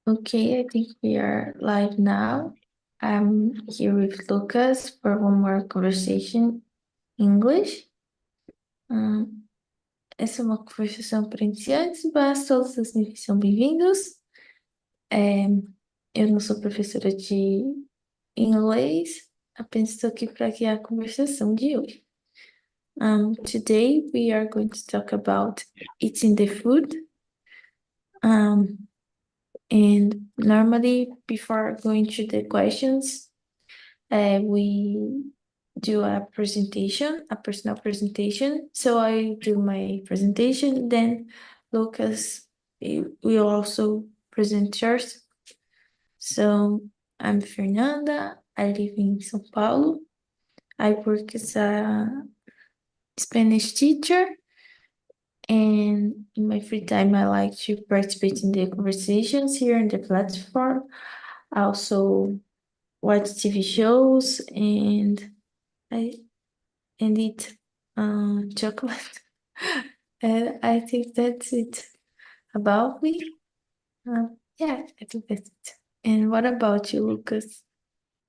Okay, I think we are live now. I'm here with Lucas for one more conversation em inglês. Essa é uma conversação para iniciantes, mas todos os níveis são bem-vindos. Eu não sou professora de inglês, apenas estou aqui para guiar a conversação de hoje. Today we are going to talk about eating the food. And normally, before going to the questions, we do a presentation, a personal presentation. So I do my presentation, then Lucas will also present yours. So I'm Fernanda, I live in São Paulo. I work as a Spanish teacher. And in my free time, I like to participate in the conversations here on the platform. I also watch TV shows and eat chocolate. And I think that's it about me. Yeah, I think that's it. And what about you, Lucas?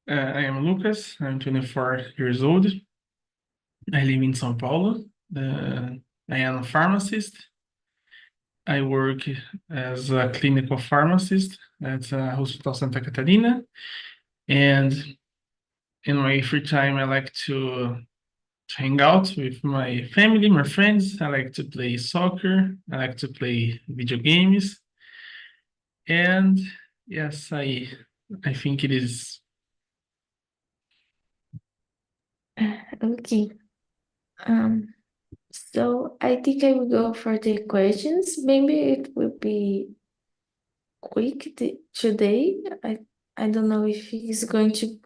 I am Lucas. I'm 24 years old. I live in São Paulo. I am a pharmacist. I work as a clinical pharmacist at Hospital Santa Catarina. And in my free time, I like to hang out with my family, my friends. I like to play soccer. I like to play video games. And yes, I think it is. Okay. So I think I will go for the questions. Maybe it will be quick today. I don't know if it's going to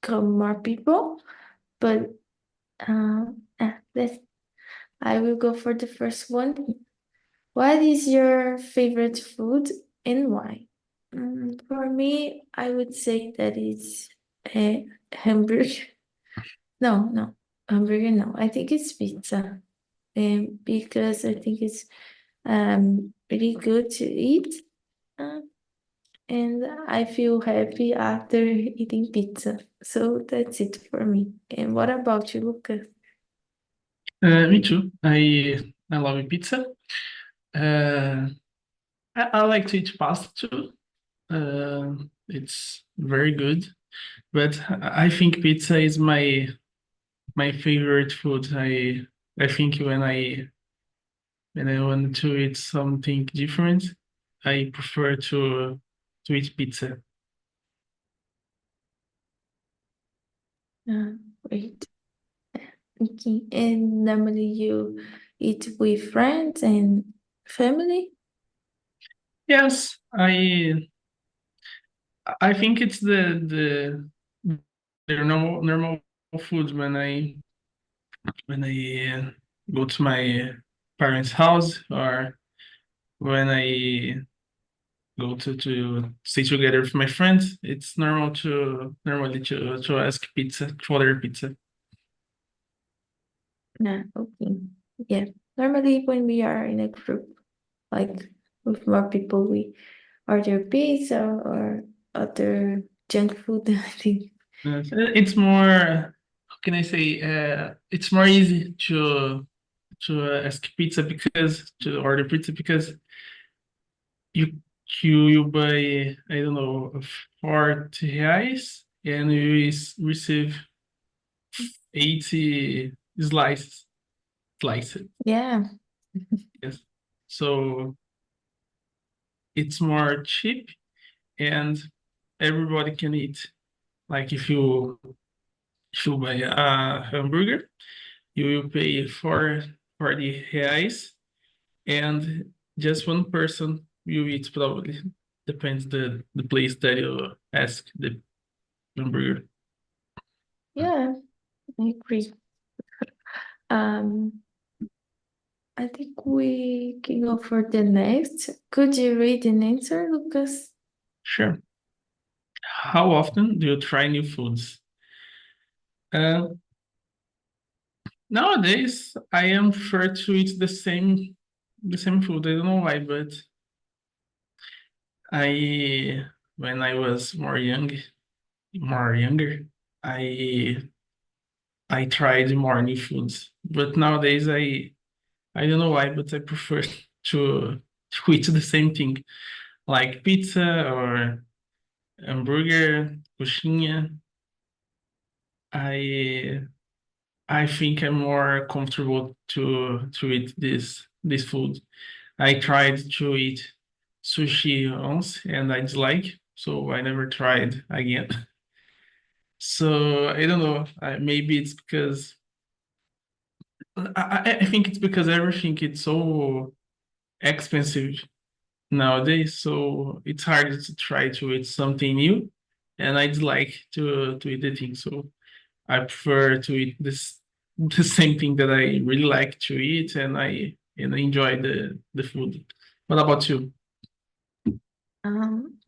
come more people, but I will go for the first one. What is your favorite food and why? For me, I would say that it's a hamburger. No, hamburger. No, I think it's pizza, because I think it's really good to eat, and I feel happy after eating pizza. So that's it for me. And what about you, Lucas? Me too. I love pizza. I like to eat pasta too. It's very good, but I think pizza is my favorite food. I think when I want to eat something different, I prefer to eat pizza. Great. Okay. And normally you eat with friends and family? Yes, I think it's the normal food when I go to my parents' house or when I go to stay together with my friends. It's normally to ask pizza, to order pizza. Okay. Yeah. Normally when we are in a group, like with more people, we order pizza or other junk food, I think. It's more, how can I say? It's more easy to ask pizza because to order pizza because you you buy, I don't know, 40 reais and you receive 80 slices. Yeah. Yes. So it's more cheap and everybody can eat. Like if you buy a hamburger, you will pay for 40 reais and just one person will eat probably. Depends the place that you ask the hamburger. Yeah, I agree. Um, I think we can go for the next. Could you read an answer, Lucas? Sure. How often do you try new foods? Uh, Nowadays, I am prefer to eat the same food. I don't know why, but I when I was more younger, I I tried more new foods, but nowadays I don't know why, but I prefer to eat the same thing, like pizza or hamburger, coxinha. I I think I'm more comfortable to eat this food. I tried to eat sushi once and I dislike, so I never tried again. So I don't know. Maybe it's because I think it's because everything it's so expensive nowadays, so it's hard to try to eat something new, and I dislike to eat the thing. So I prefer to eat this the same thing that I really like to eat, and I enjoy the food. What about you?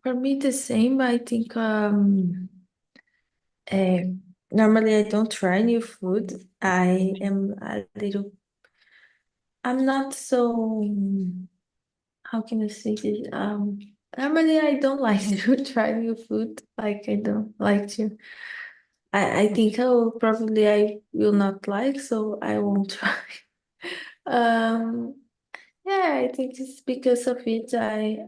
For me, the same. I think uh, normally I don't try new food. I am a little. I'm not so. How can I say this? Normally I don't like to try new food. Like I don't like to. I think I will not like, so I won't try. Um, yeah, I think it's because of it. I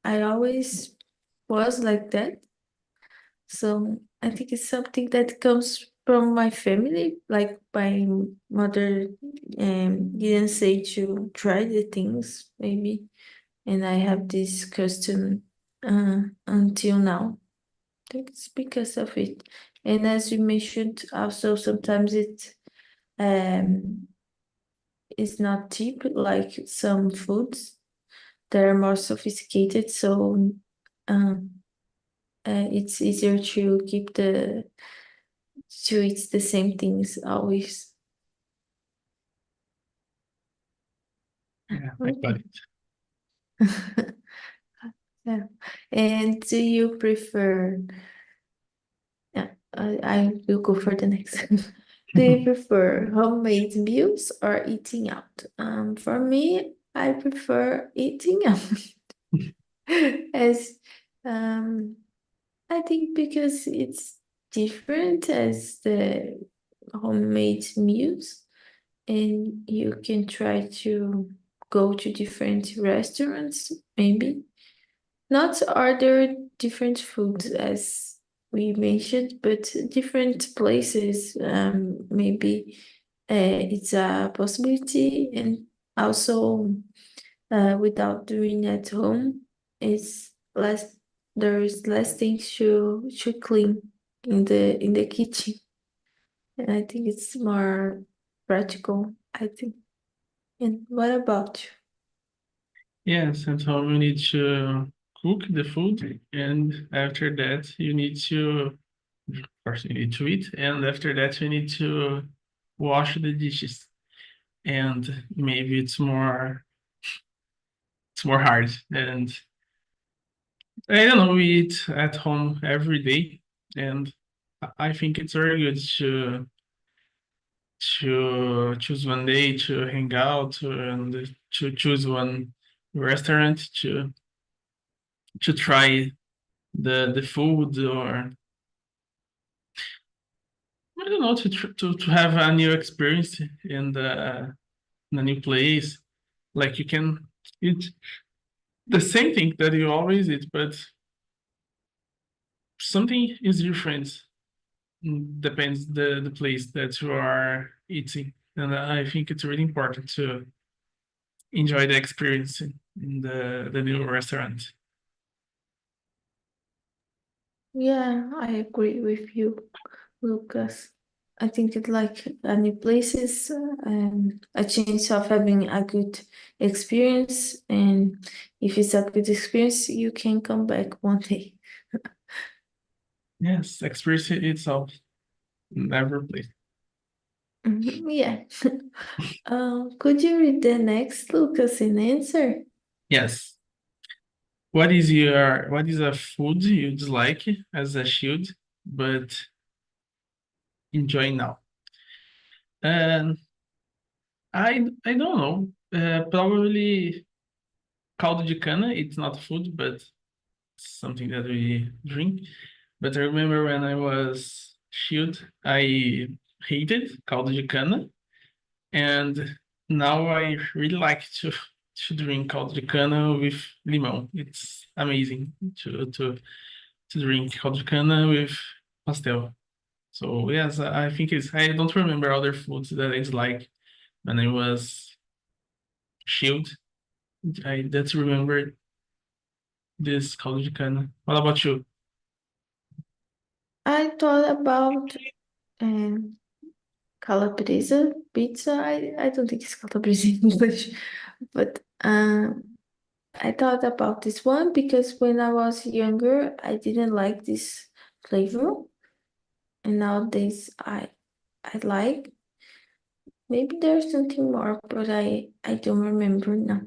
I always was like that. So I think it's something that comes from my family. Like my mother didn't say to try the things, maybe. And I have this custom until now. I think it's because of it. And as you mentioned, also sometimes it um is not cheap, like some foods that are more sophisticated. So um, it's easier to keep to eat the same things always. Yeah, I got Okay. it. Yeah. And do you prefer? Yeah, I will go for the next. Do you prefer homemade meals or eating out? For me, I prefer eating out. As um, I think because it's different as the homemade meals, and you can try to go to different restaurants, maybe. Not order different foods as we mentioned, but different places. Maybe it's a possibility, and also without doing at home, it's less. There is less things to clean in the kitchen, and I think it's more practical. I think. And what about you? Yes, at home you need to cook the food, and after that you need to, of course, you need to eat, and after that you need to wash the dishes. And maybe it's more hard. And I don't know, we eat at home every day, and I think it's very good to choose one day to hang out and to choose one restaurant to try the food, or I don't know, to have a new experience in a new place. Like you can eat the same thing that you always eat, but something is different. Depends the place that you are eating, and I think it's really important to enjoy the experience in the new restaurant. Yeah, I agree with you, Lucas. I think it like new places, a chance of having a good experience, and if it's a good experience, you can come back one day. Yes, experience itself, never place. Mhm, yeah. Could you read the next, Lucas, and answer? Yes. What is a food you dislike as a shield but enjoy now? And I don't know. Probably caldo de cana. It's not food, but something that we drink. But I remember when I was child, I hated caldo de cana, and now I really like to drink caldo de cana with limão. It's amazing to drink caldo de cana with pastel. So yes, I think it's. I don't remember other foods that it's like when I was child. I just remember this caldo de cana. What about you? I thought about um, calabresa pizza. I don't think it's calabresa in English, but I thought about this one because when I was younger, I didn't like this flavor, and nowadays I like. Maybe there's something more, but I don't remember now.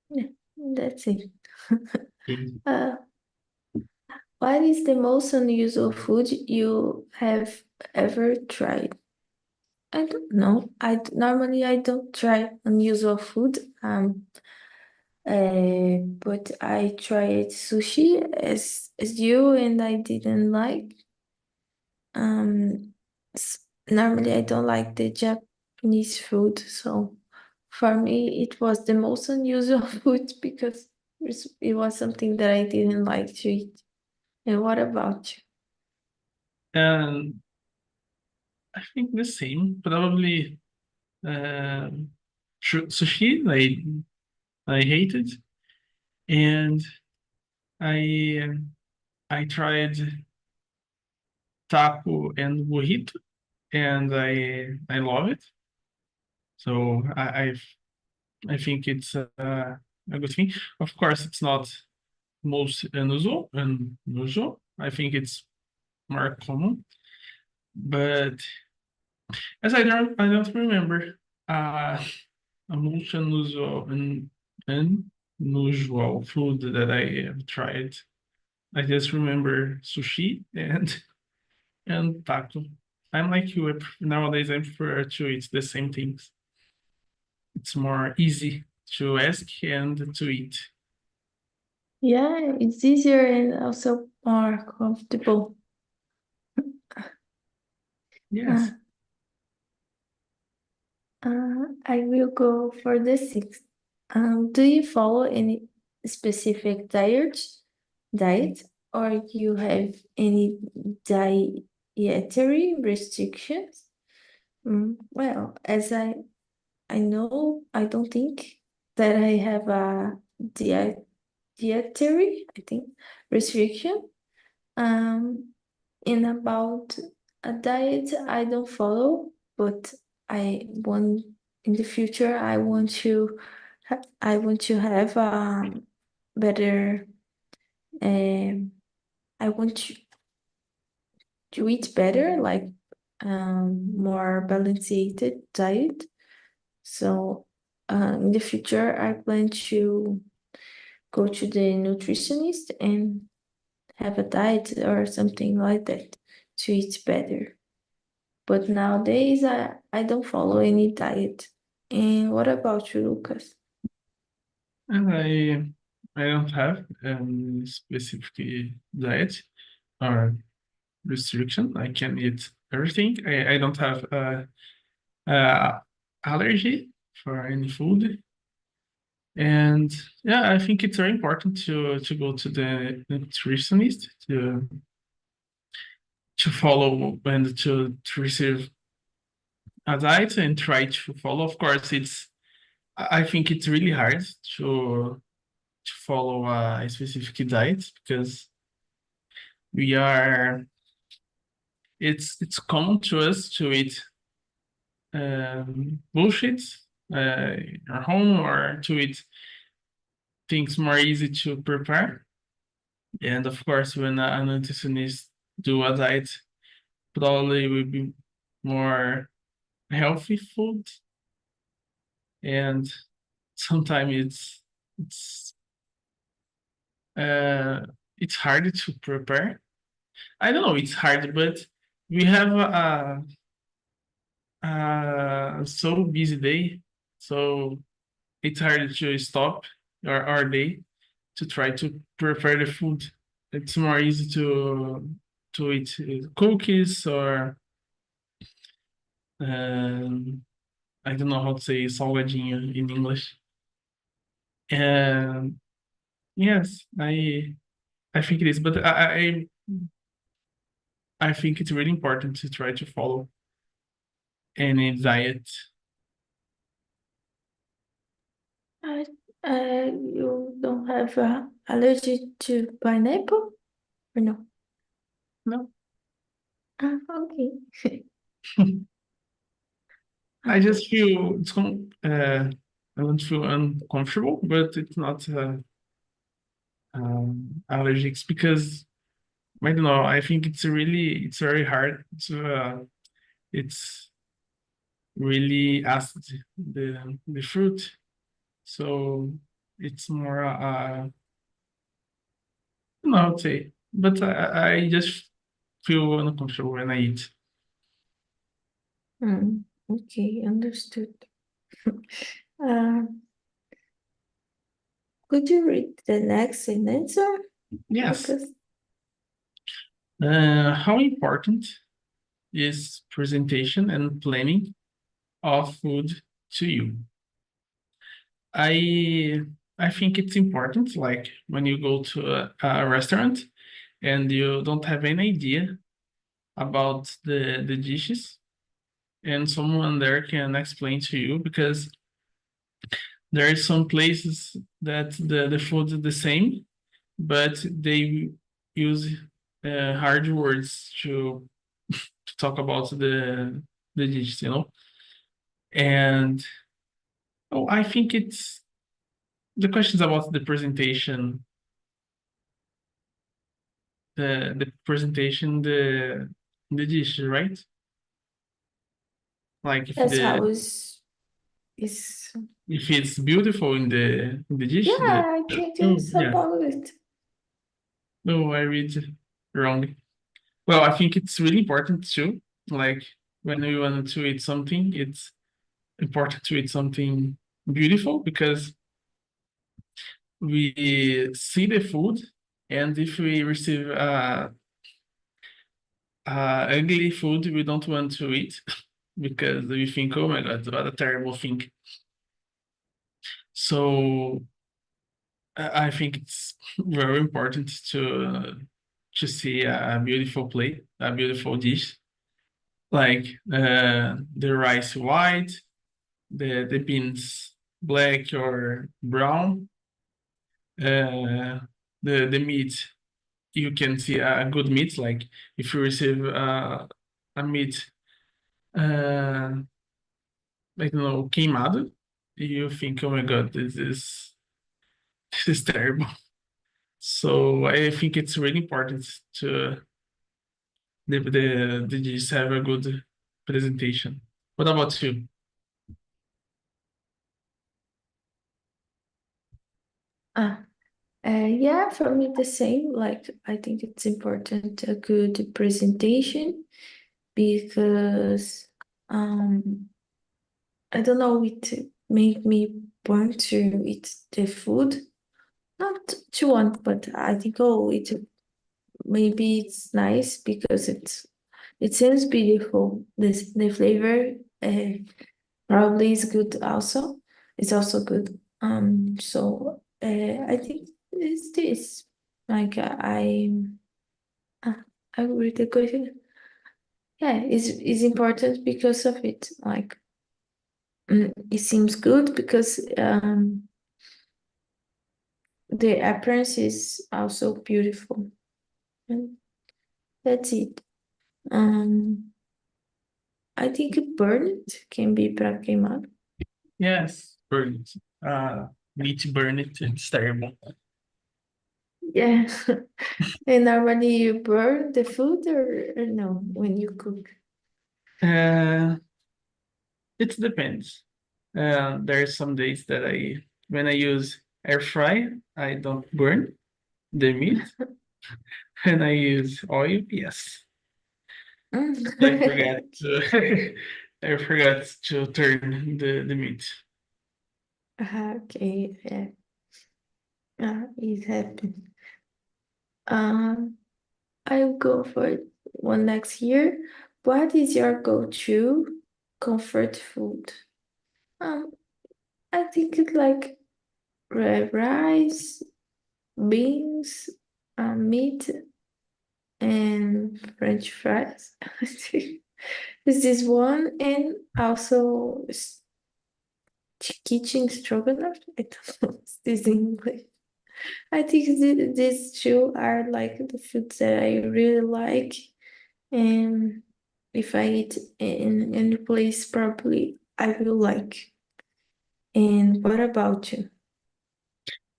Yeah, that's it. Uh, what is the most unusual food you have ever tried? I don't know. Normally I don't try unusual food. But I tried sushi as you, and I didn't like. Um, Normally I don't like the Japanese food, so for me it was the most unusual food because it was something that I didn't like to eat. And what about you? And I think the same. Probably um, sushi. I hate it, and I I tried taco and burrito, and I love it. So I think it's a good thing. Of course, it's not most unusual. I think it's more common. But as I don't remember a most unusual food that I have tried. I just remember sushi and taco. I'm like you. Nowadays, I prefer to eat the same things. It's more easy to ask and to eat. Yeah, it's easier and also more comfortable. Uh, Yes. I will go for the sixth. Do you follow any specific diet, or you have any dietary restrictions? Well, as I know, I don't think that I have a dietary, I think, restriction. Um, in about a diet, I don't follow, but I want in the future. I want to have better. Um, I want to eat better, like more balanced diet. So in the future, I plan to go to the nutritionist and have a diet or something like that to eat better. But nowadays, I don't follow any diet. And what about you, Lucas? And I don't have any specific diet or restriction. I can eat everything. I don't have a allergy for any food. And yeah, I think it's very important to go to the nutritionist to follow and to receive a diet and try to follow. Of course, I think it's really hard to follow a specific diet because we are it's common to us to eat bullshit in our home or to eat things more easy to prepare. And of course, when a nutritionist do a diet, probably will be more healthy food. And sometimes it's uh, it's hard to prepare. I don't know, it's hard, but we have a so busy day. So it's hard to stop our day to try to prepare the food. It's more easy to eat cookies or I don't know how to say salgadinho in English. And yes, I think it is, but I think it's really important to try to follow any diet. Uh, you don't have allergy to pineapple or no? No, Ah, okay. I Ah, just feel I don't feel uncomfortable, but it's not allergics because I don't know. I think it's very hard to it's really acid the fruit, so it's more I don't know how to say, but I just feel uncomfortable when I eat. okay, understood. Uh, could you read the next answer, Yes. Lucas? How important is presentation and planning of food to you? I I think it's important, like when you go to a restaurant and you don't have any idea about the dishes, and someone there can explain to you because there are some places that the food is the same, but they use hard words to talk about the dishes, you know. And oh, I think it's the questions about the presentation, the presentation, the dish, right? Like That's how is if it's beautiful in the yeah, dish, the I think oh it's yeah, about it. no, I read wrong. Well, I think it's really important too. Like when we want to eat something, it's important to eat something beautiful because we see the food, and if we receive ugly food, we don't want to eat because we think, oh my God, what a terrible thing. So I think it's very important to see a beautiful plate, a beautiful dish, like the rice white, the beans black or brown, uh, the meat. You can see a good meat, like if you receive a meat, uh, I don't know, queimado, you think, oh my God, this is terrible. So I think it's really important to the dish have a good presentation. What about you? Ah, yeah, for me the same. Like I think it's important a good presentation because I don't know, it make me want to eat the food. Not to want, but I think oh it maybe it's nice because it seems beautiful. This the flavor probably is good also. It's also good. So I think it's this. Like uh, I read the question. Yeah, it's important because of it. Like it seems good because the appearance is also beautiful. And that's it. Um, I think burnt can be para queimar. Yes, burn it. Need to burn it. It's terrible. Yeah. And normally you burn the food or no when you cook? Uh, it depends. There's some days that when I use air fry, I don't burn the meat. When I use oil, yes, I forget Mm. to I forgot to turn the meat. Okay, yeah. It happened. Um, I'll go for one next year. What is your go-to comfort food? Um, I think it's like red rice, beans, meat, and French fries. This is one, and also kitchen stroganoff. I don't know what's this in English. I think these two are like the foods that I really like, and if I eat in any place, probably I will like. And what about you?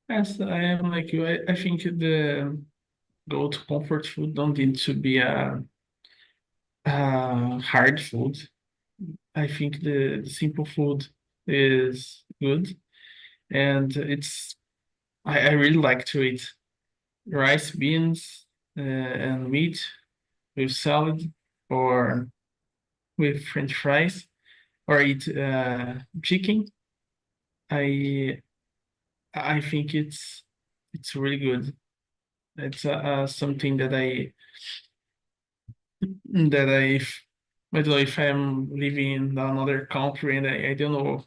Yes, I am like you. I think the go-to comfort food don't need to be a hard food. I think the simple food is good, and I really like to eat rice, beans, and meat with salad, or with French fries, or eat chicken. I I think it's really good. It's something I don't know if I'm living in another country and I don't know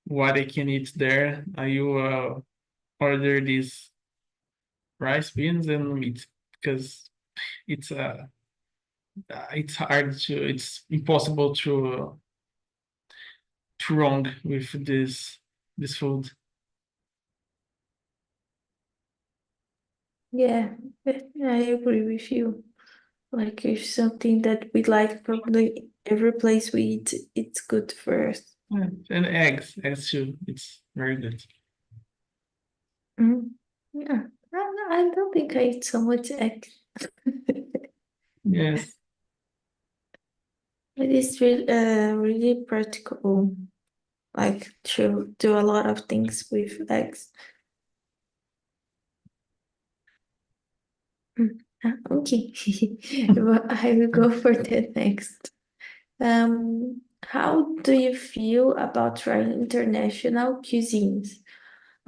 what I can eat there. I will order these rice, beans, and meat because it's it's impossible to wrong with this food. Yeah, I agree with you. Like if something that we like, probably every place we eat, it's good for us. Yeah. And eggs too. It's very good. Mm. Yeah, I don't think I eat so much egg. Yes. It is really practical, like to do a lot of things with eggs. Okay, but I will go for the next. How do you feel about trying international cuisines?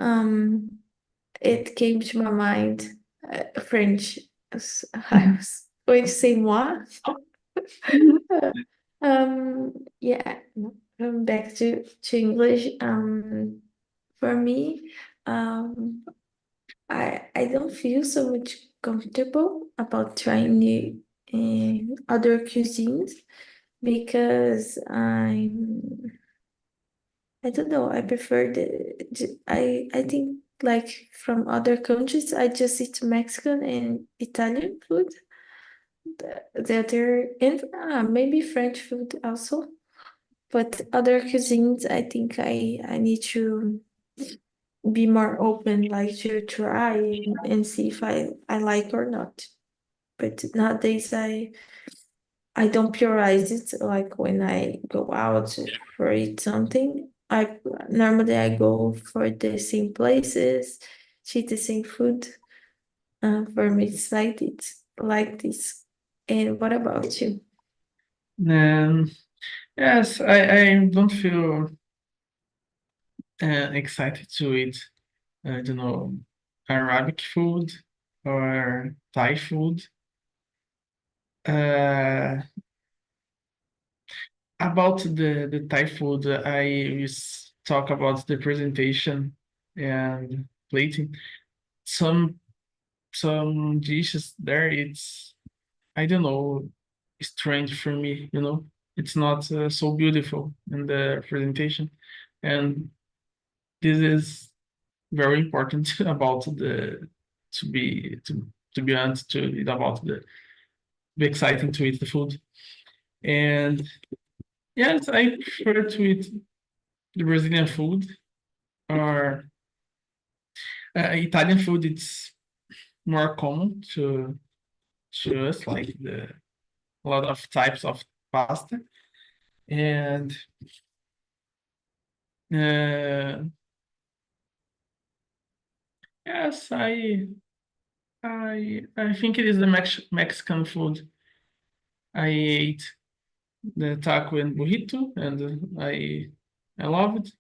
Um, it came to my mind, French. I was going to say moi. Yeah, back to English. For me, um, I don't feel so much comfortable about trying new other cuisines because I don't know. I prefer I think like from other countries, I just eat Mexican and Italian food. The other and maybe French food also. But other cuisines, I think I need to be more open, like to try and see if I like or not. But nowadays, I don't prioritize it. Like when I go out for eat something, I normally I go for the same places, eat the same food. For me, it's like this. And what about you? Um, yes, I don't feel excited to eat, I don't know, Arabic food or Thai food. Uh, about the Thai food, I was talk about the presentation and plating. Some some dishes there, it's I don't know, strange for me. It's not so beautiful in the presentation, and this is very important about the to be honest to it about the be exciting to eat the food. And yes, I prefer to eat the Brazilian food or Italian food. It's more common to us, like a lot of types of pasta. And uh, yes, I think it is the Mexican food. I ate the taco and burrito, and I love it.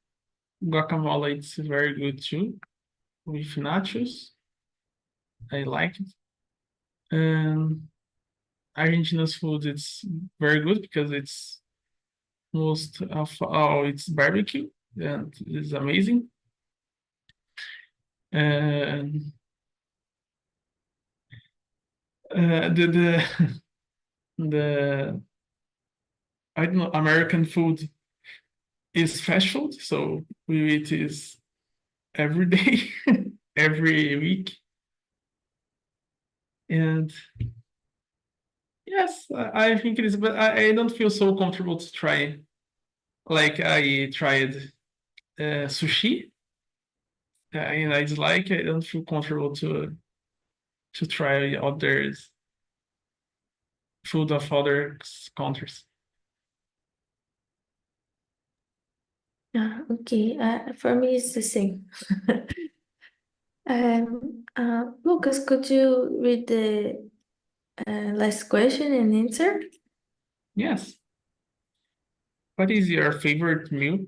Guacamole, it's very good too, with nachos. I like it. And Argentina's food, it's very good because it's most of all it's barbecue, and it's amazing. And the the I don't know, American food is fast food, so we eat is every day, every week. And yes, I think it is, but I don't feel so comfortable to try. Like I tried sushi, and I dislike. I don't feel comfortable to try others food of other countries. Okay, for me it's the same. Lucas, could you read the last question and answer? Yes. What is your favorite meal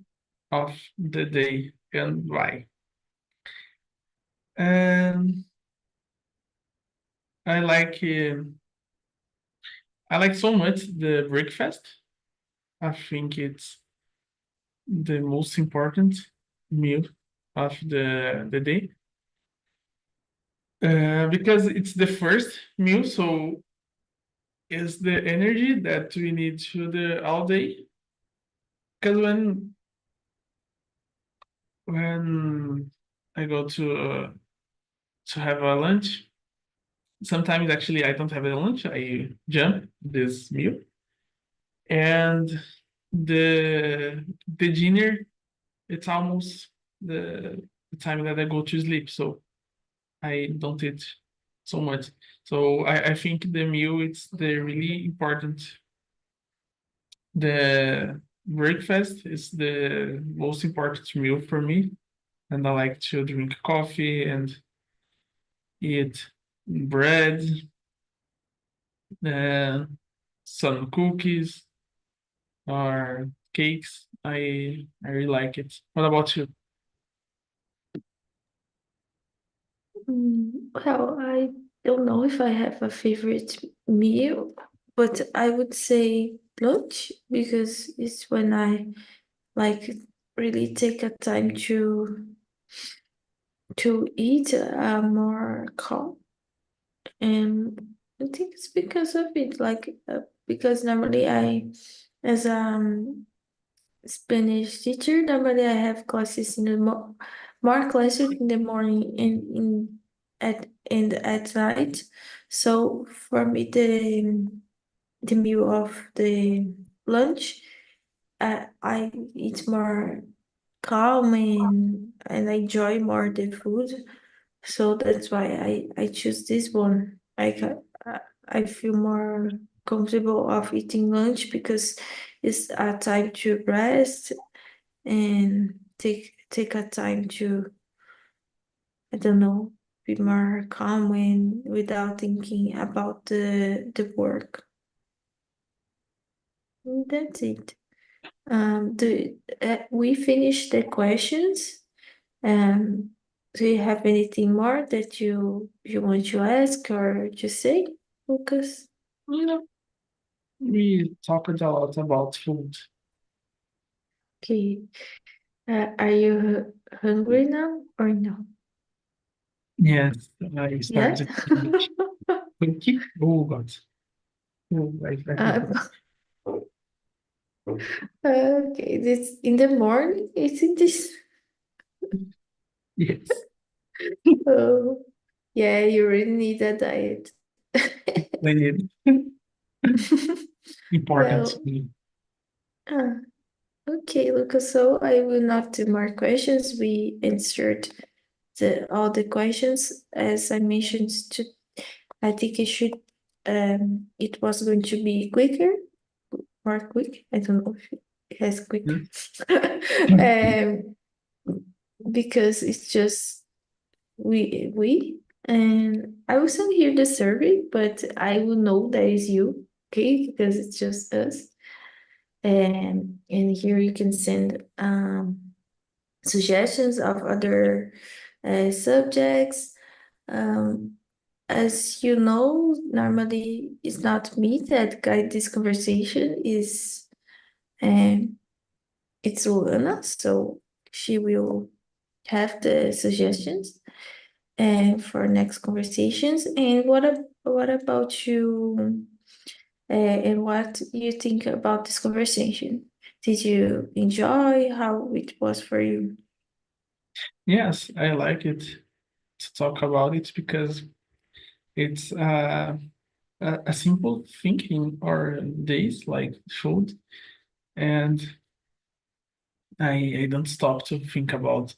of the day and why? Um, I like I like so much the breakfast. I think it's the most important meal of the day. Because it's the first meal, so it's the energy that we need to the all day. Because when I go to have a lunch, sometimes actually I don't have a lunch. I jump this meal, and the dinner, it's almost the time that I go to sleep. So I don't eat so much. So I think the meal it's the really important. The breakfast is the most important meal for me, and I like to drink coffee and eat bread, uh, some cookies or cakes. I really like it. What about you? Well, I don't know if I have a favorite meal, but I would say lunch because it's when I like really take a time to eat more calm, and I think it's because of it. Like because normally as Spanish teacher, normally I have classes in the more classes in the morning and at night. So for me, the meal of the lunch, I eat more calm and I enjoy more the food. So that's why I choose this one. I feel more comfortable of eating lunch because it's a time to rest and take a time to, I don't know, be more calm and without thinking about the work. And that's it. We finished the questions. Um, do you have anything more that you want to ask or to say, Lucas? You know, we talked a lot about food. Okay. Are you hungry now or no? Yes, I Yeah. started cookie. Oh God. Oh, I Uh, forgot. okay, this in the morning. It's in this. Yes, Oh, yeah, you really need a diet. I need important Well, to me. uh, okay, Lucas. So I will not do more questions. We answered all the questions as I mentioned. I think it should. It was going to be quicker, more quick. I don't know if it has quick. um, because it's just we and I will send here the survey, but I will know that is you, okay? Because it's just us. And here you can send suggestions of other subjects. As you know, normally it's not me that guide this conversation, is it's Luana, so she will have the suggestions and for next conversations. And what about you? And what you think about this conversation? Did you enjoy how it was for you? Yes, I like it to talk about it because it's a simple thing in our days, like food, and I don't stop to think about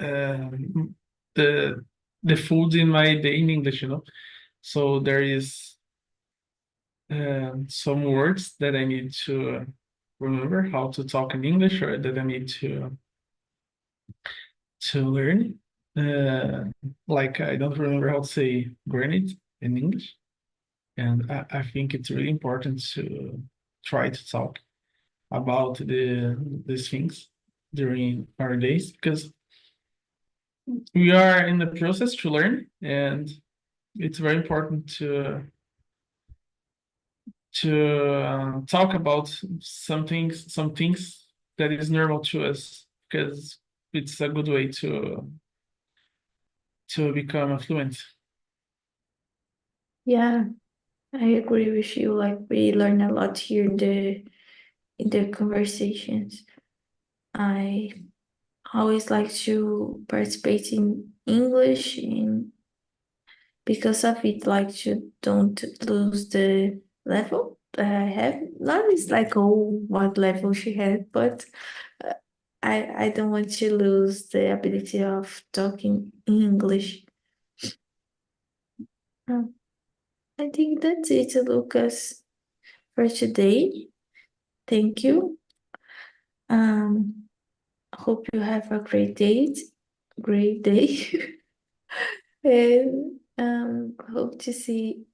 um, the the food in my day in English, you know. So there is some words that I need to remember how to talk in English, or that I need to learn. Uh, like I don't remember how to say granite in English, and I think it's really important to try to talk about these things during our days because we are in the process to learn, and it's very important to talk about some things that is normal to us because it's a good way to become fluent. Yeah, I agree with you. Like we learn a lot here in the conversations. I always like to participate in English and because of it, like to don't lose the level that I have. Not it's like oh what level she had, but uh, I don't want to lose the ability of talking English. Um, I think that's it, Lucas, for today. Thank you. Um, hope you have a great day, and hope to see